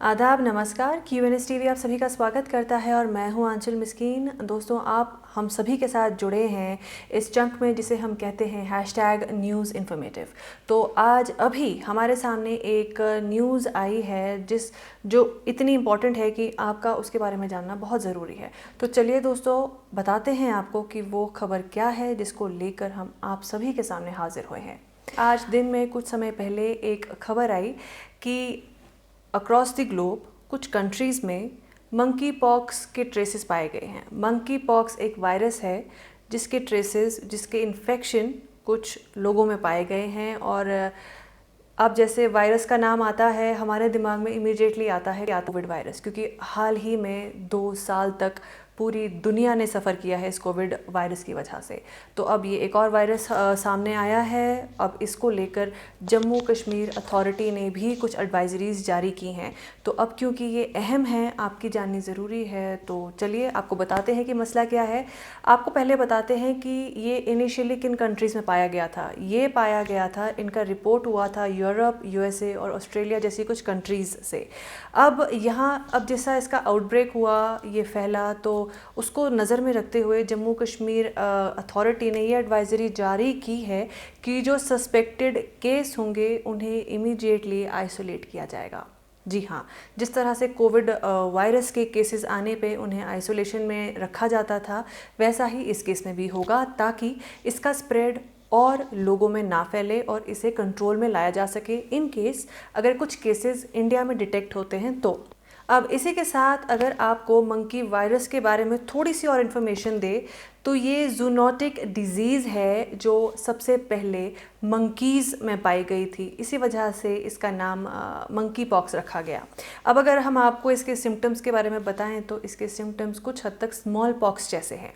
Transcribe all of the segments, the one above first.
आदाब, नमस्कार। QNS TV आप सभी का स्वागत करता है और मैं हूं आंचल मिस्कीन। दोस्तों, आप हम सभी के साथ जुड़े हैं इस चंक में जिसे हम कहते हैं #न्यूज़ इन्फॉर्मेटिव। तो आज अभी हमारे सामने एक न्यूज़ आई है जो इतनी इम्पॉर्टेंट है कि आपका उसके बारे में जानना बहुत ज़रूरी है। तो चलिए दोस्तों, बताते हैं आपको कि वो खबर क्या है जिसको लेकर हम आप सभी के सामने हाजिर हुए हैं। आज दिन में कुछ समय पहले एक खबर आई कि अक्रॉस द ग्लोब कुछ कंट्रीज़ में मंकी पॉक्स के ट्रेसेस पाए गए हैं। मंकी पॉक्स एक वायरस है जिसके इन्फेक्शन कुछ लोगों में पाए गए हैं। और अब जैसे वायरस का नाम आता है हमारे दिमाग में इमीडिएटली आता है कोविड वायरस, क्योंकि हाल ही में 2 साल तक पूरी दुनिया ने सफ़र किया है इस कोविड वायरस की वजह से। तो अब ये एक और वायरस सामने आया है। अब इसको लेकर जम्मू कश्मीर अथॉरिटी ने भी कुछ एडवाइजरीज़ जारी की हैं। तो अब क्योंकि ये अहम है, आपकी जाननी ज़रूरी है, तो चलिए आपको बताते हैं कि मसला क्या है। आपको पहले बताते हैं कि ये इनिशियली किन कंट्रीज़ में पाया गया था। ये पाया गया था, इनका रिपोर्ट हुआ था यूरोप, USA और ऑस्ट्रेलिया जैसी कुछ कंट्रीज़ से। अब जैसा इसका आउटब्रेक हुआ, ये फैला, तो उसको नज़र में रखते हुए जम्मू कश्मीर अथॉरिटी ने ये एडवाइज़री जारी की है कि जो सस्पेक्टेड केस होंगे उन्हें इमीडिएटली आइसोलेट किया जाएगा। जी हाँ, जिस तरह से कोविड वायरस के केसेस आने पे उन्हें आइसोलेशन में रखा जाता था, वैसा ही इस केस में भी होगा, ताकि इसका स्प्रेड और लोगों में ना फैले और इसे कंट्रोल में लाया जा सके इन केस अगर कुछ केसेस इंडिया में डिटेक्ट होते हैं तो। अब इसी के साथ अगर आपको मंकी वायरस के बारे में थोड़ी सी और इन्फॉर्मेशन दे तो ये जूनोटिक डिजीज़ है जो सबसे पहले मंकीज़ में पाई गई थी। इसी वजह से इसका नाम मंकी पॉक्स रखा गया। अब अगर हम आपको इसके सिम्टम्स के बारे में बताएं तो इसके सिम्टम्स कुछ हद तक स्मॉल पॉक्स जैसे हैं।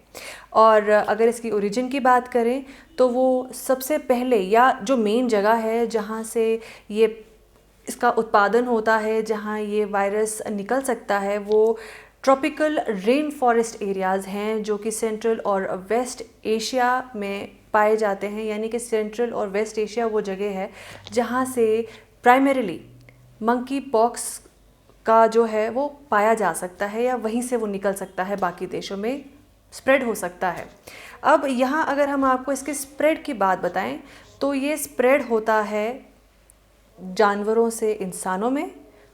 और अगर इसकी ओरिजिन की बात करें तो वो सबसे पहले या जो मेन जगह है जहाँ से इसका उत्पादन होता है, जहाँ ये वायरस निकल सकता है, वो ट्रॉपिकल रेन फॉरेस्ट एरियाज़ हैं जो कि सेंट्रल और वेस्ट एशिया में पाए जाते हैं। यानी कि सेंट्रल और वेस्ट एशिया वो जगह है जहाँ से प्राइमरीली मंकी पॉक्स का जो है वो पाया जा सकता है, या वहीं से वो निकल सकता है, बाकी देशों में स्प्रेड हो सकता है। अब यहाँ अगर हम आपको इसके स्प्रेड की बात बताएं तो ये स्प्रेड होता है जानवरों से इंसानों में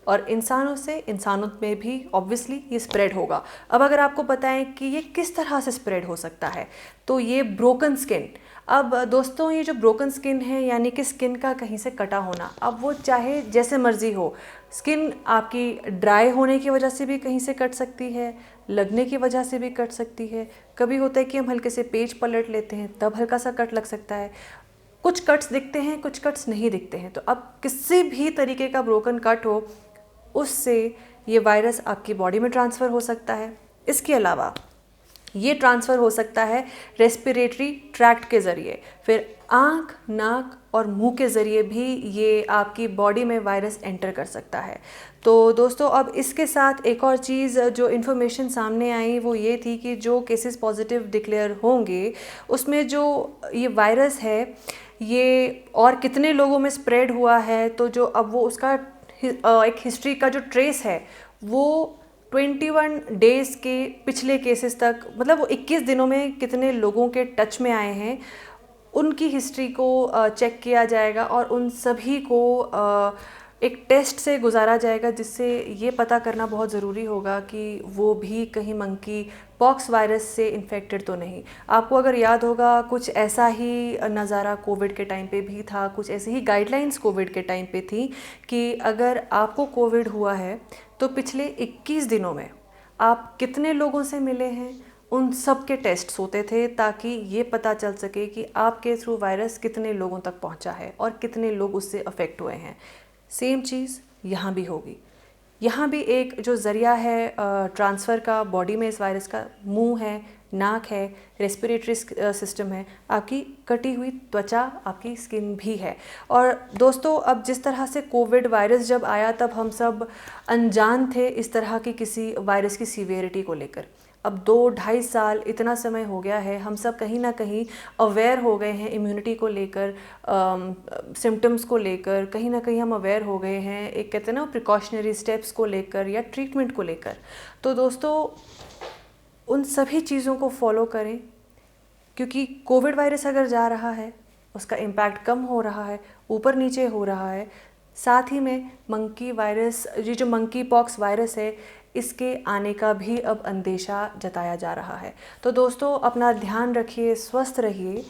और इंसानों से इंसानों में भी ऑब्वियसली ये स्प्रेड होगा। अब अगर आपको बताएं कि ये किस तरह से स्प्रेड हो सकता है तो ये ब्रोकन स्किन। अब दोस्तों, ये जो ब्रोकन स्किन है यानी कि स्किन का कहीं से कटा होना, अब वो चाहे जैसे मर्जी हो, स्किन आपकी ड्राई होने की वजह से भी कहीं से कट सकती है, लगने की वजह से भी कट सकती है। कभी होता है कि हम हल्के से पेज पलट लेते हैं तब हल्का सा कट लग सकता है। कुछ कट्स दिखते हैं, कुछ कट्स नहीं दिखते हैं। तो अब किसी भी तरीके का ब्रोकन कट हो, उससे ये वायरस आपकी बॉडी में ट्रांसफ़र हो सकता है। इसके अलावा ये ट्रांसफ़र हो सकता है रेस्पिरेटरी ट्रैक्ट के ज़रिए, फिर आँख, नाक और मुंह के ज़रिए भी ये आपकी बॉडी में वायरस एंटर कर सकता है। तो दोस्तों, अब इसके साथ एक और चीज़ जो इन्फॉर्मेशन सामने आई वो ये थी कि जो केसेस पॉजिटिव डिक्लेयर होंगे उसमें जो ये वायरस है ये और कितने लोगों में स्प्रेड हुआ है, तो जो अब वो उसका एक हिस्ट्री का जो ट्रेस है वो 21 डेज़ के पिछले केसेस तक, मतलब वो 21 दिनों में कितने लोगों के टच में आए हैं उनकी हिस्ट्री को चेक किया जाएगा और उन सभी को एक टेस्ट से गुजारा जाएगा, जिससे ये पता करना बहुत ज़रूरी होगा कि वो भी कहीं मंकी पॉक्स वायरस से इन्फेक्टेड तो नहीं। आपको अगर याद होगा कुछ ऐसा ही नज़ारा कोविड के टाइम पे भी था, कुछ ऐसी ही गाइडलाइंस कोविड के टाइम पे थी कि अगर आपको कोविड हुआ है तो पिछले 21 दिनों में आप कितने लोगों से मिले हैं उन सब के टेस्ट्स होते थे, ताकि ये पता चल सके कि आपके थ्रू वायरस कितने लोगों तक पहुंचा है और कितने लोग उससे अफेक्ट हुए हैं। सेम चीज़ यहाँ भी होगी। यहाँ भी एक जो ज़रिया है ट्रांसफ़र का बॉडी में इस वायरस का, मुंह है, नाक है, रेस्पिरेटरी सिस्टम है, आपकी कटी हुई त्वचा, आपकी स्किन भी है। और दोस्तों, अब जिस तरह से कोविड वायरस जब आया तब हम सब अनजान थे इस तरह की किसी वायरस की सीवियरिटी को लेकर। अब 2-2.5 साल इतना समय हो गया है, हम सब कहीं ना कहीं अवेयर हो गए हैं इम्यूनिटी को लेकर, सिम्टम्स को लेकर कहीं ना कहीं हम अवेयर हो गए हैं, एक कहते हैं ना प्रिकॉशनरी स्टेप्स को लेकर या ट्रीटमेंट को लेकर। तो दोस्तों उन सभी चीज़ों को फॉलो करें, क्योंकि कोविड वायरस अगर जा रहा है उसका इम्पैक्ट कम हो रहा है, ऊपर नीचे हो रहा है। साथ ही में मंकी वायरस, ये जो मंकी पॉक्स वायरस है, इसके आने का भी अब अंदेशा जताया जा रहा है। तो दोस्तों अपना ध्यान रखिए, स्वस्थ रहिए।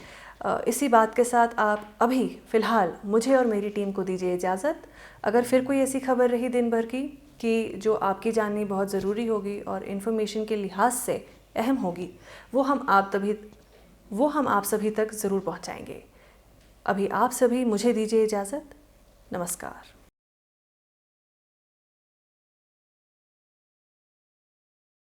इसी बात के साथ आप अभी फ़िलहाल मुझे और मेरी टीम को दीजिए इजाज़त। अगर फिर कोई ऐसी खबर रही दिन भर की कि जो आपकी जाननी बहुत ज़रूरी होगी और इन्फॉर्मेशन के लिहाज से अहम होगी, वो हम आप सभी तक ज़रूर पहुंचाएंगे। अभी आप सभी मुझे दीजिए इजाज़त। नमस्कार।